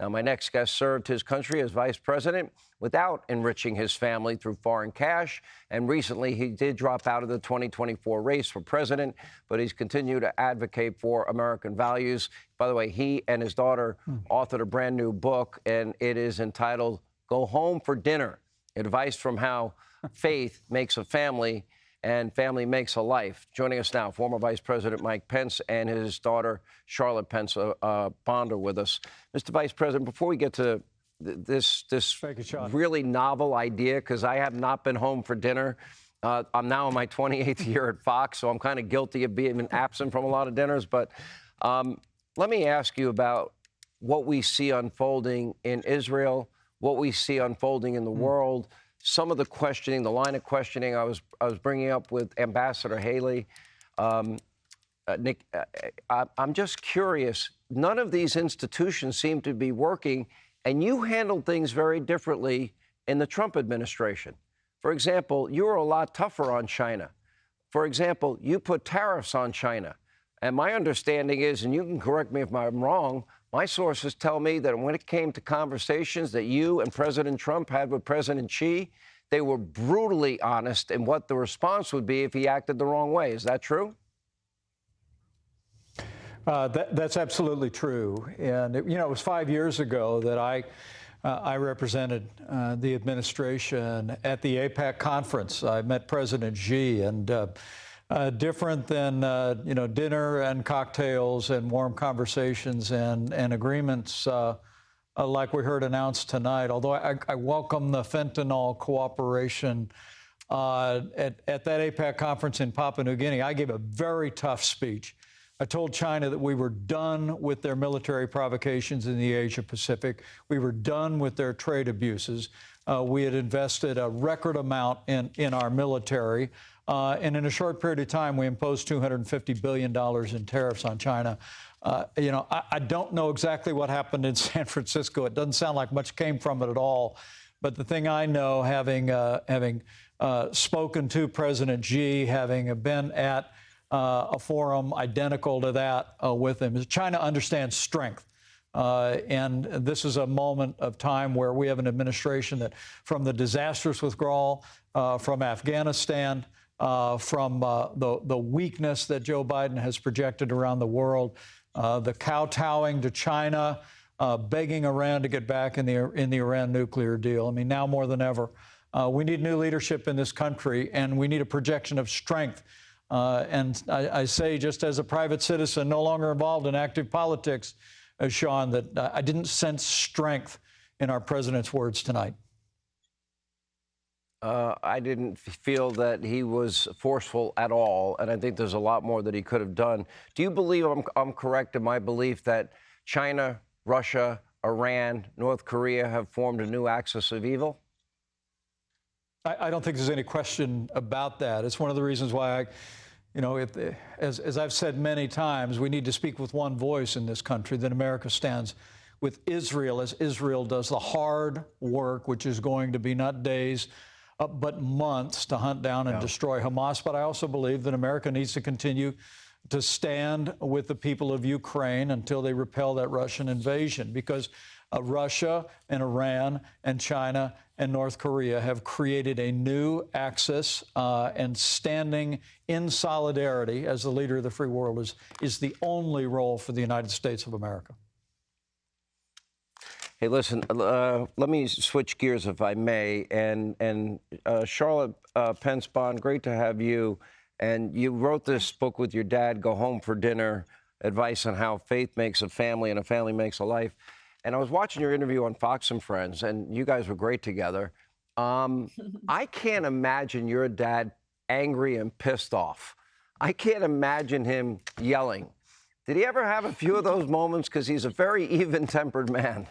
Now, my next guest served his country as vice president without enriching his family through foreign cash. And recently, he did drop out of the 2024 race for president, but he's continued to advocate for American values. By the way, he and his daughter authored a brand new book, and it is entitled Go Home for Dinner, Advice from How Faith Makes a Family and Family Makes a Life. Joining us now, former Vice President Mike Pence and his daughter, Charlotte Pence Bond, are with us. Mr. Vice President, before we get to this really novel idea, because I have not been home for dinner. I'm now in my 28th year at Fox, so I'm kind of guilty of being absent from a lot of dinners. But let me ask you about what we see unfolding in Israel, what we see unfolding in the world. Some of the questioning, the line of questioning I was bringing up with Ambassador Haley. Nick, I'm just curious. None of these institutions seem to be working, and you handled things very differently in the Trump administration. For example, you were a lot tougher on China. For example, you put tariffs on China. And my understanding is, and you can correct me if I'm wrong, my sources tell me that when it came to conversations that you and President Trump had with President Xi, they were brutally honest in what the response would be if he acted the wrong way. Is that true? That's absolutely true. And, it was 5 years ago that I represented the administration at the APEC conference. I met President Xi, and different than, dinner and cocktails and warm conversations and agreements like we heard announced tonight, although I welcome the fentanyl cooperation at that APEC conference in Papua New Guinea. I gave a very tough speech. I told China that we were done with their military provocations in the Asia Pacific. We were done with their trade abuses. We had invested a record amount in our military. And in a short period of time, we imposed $250 billion in tariffs on China. I don't know exactly what happened in San Francisco. It doesn't sound like much came from it at all. But the thing I know, having spoken to President Xi, having been at a forum identical to that with him, is China understands strength. And this is a moment of time where we have an administration that, from the disastrous withdrawal from Afghanistan, from the weakness that Joe Biden has projected around the world, the kowtowing to China, begging Iran to get back in the Iran nuclear deal. I mean, now more than ever, we need new leadership in this country, and we need a projection of strength. And I say, just as a private citizen, no longer involved in active politics, Sean, that I didn't sense strength in our president's words tonight. I didn't feel that he was forceful at all, and I think there's a lot more that he could have done. Do you believe I'm correct in my belief that China, Russia, Iran, North Korea have formed a new axis of evil? I don't think there's any question about that. It's one of the reasons why as I've said many times, we need to speak with one voice in this country, that America stands with Israel as Israel does the hard work, which is going to be not days, but months to hunt down and destroy Hamas. But I also believe that America needs to continue to stand with the people of Ukraine until they repel that Russian invasion, because Russia and Iran and China and North Korea have created a new axis, and standing in solidarity as the leader of the free world is the only role for the United States of America. Hey, listen, let me switch gears, if I may. And Charlotte Pence Bond, great to have you. And you wrote this book with your dad, Go Home for Dinner, Advice on How Faith Makes a Family and a Family Makes a Life. And I was watching your interview on Fox and Friends, and you guys were great together. I can't imagine your dad angry and pissed off. I can't imagine him yelling. Did he ever have a few of those moments? Because he's a very even-tempered man.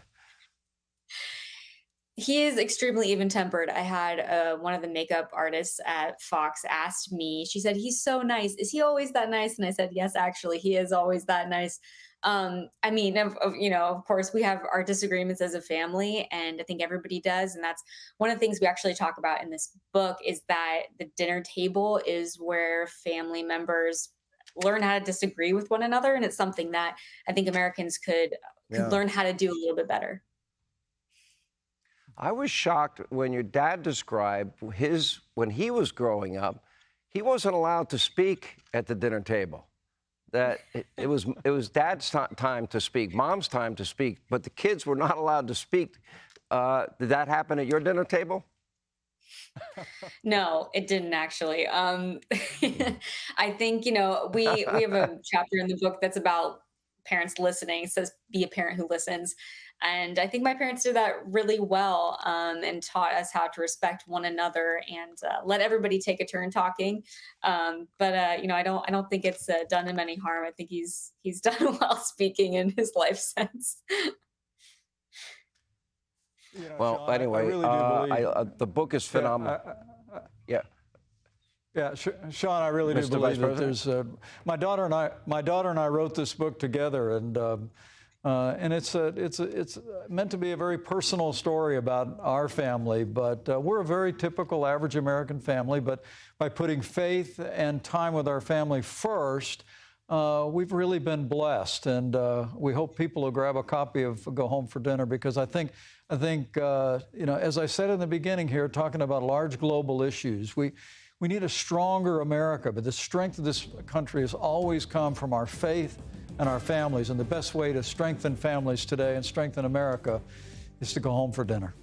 He is extremely even-tempered. I had one of the makeup artists at Fox asked me, she said, he's so nice. Is he always that nice? And I said, yes, actually, he is always that nice. I mean, of course, we have our disagreements as a family, and I think everybody does. And that's one of the things we actually talk about in this book, is that the dinner table is where family members learn how to disagree with one another. And it's something that I think Americans could could learn how to do a little bit better. I was shocked when your dad described when he was growing up, he wasn't allowed to speak at the dinner table. That it was dad's time to speak, mom's time to speak, but the kids were not allowed to speak. Did that happen at your dinner table? No, it didn't actually. I think, we have a chapter in the book that's about parents listening. It says, be a parent who listens. And I think my parents did that really well, and taught us how to respect one another and let everybody take a turn talking. I don't think it's done him any harm. I think he's done well speaking in his life since. Well, Sean, anyway, I really do believe, the book is phenomenal. Yeah. Yeah, Sean, I really do Mr. believe Vice that President? there's my daughter and I wrote this book together, and it's meant to be a very personal story about our family. But we're a very typical average American family. But by putting faith and time with our family first, we've really been blessed, and we hope people will grab a copy of Go Home for Dinner, because I think as I said in the beginning here, talking about large global issues, we need a stronger America, but the strength of this country has always come from our faith and our families, and the best way to strengthen families today and strengthen America is to go home for dinner.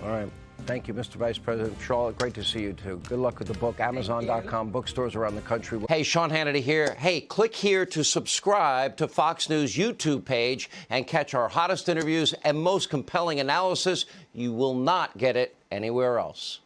All right. Thank you, Mr. Vice President. Charlotte, great to see you, too. Good luck with the book. Amazon.com, bookstores around the country. Hey, Sean Hannity here. Hey, click here to subscribe to Fox News YouTube page and catch our hottest interviews and most compelling analysis. You will not get it anywhere else.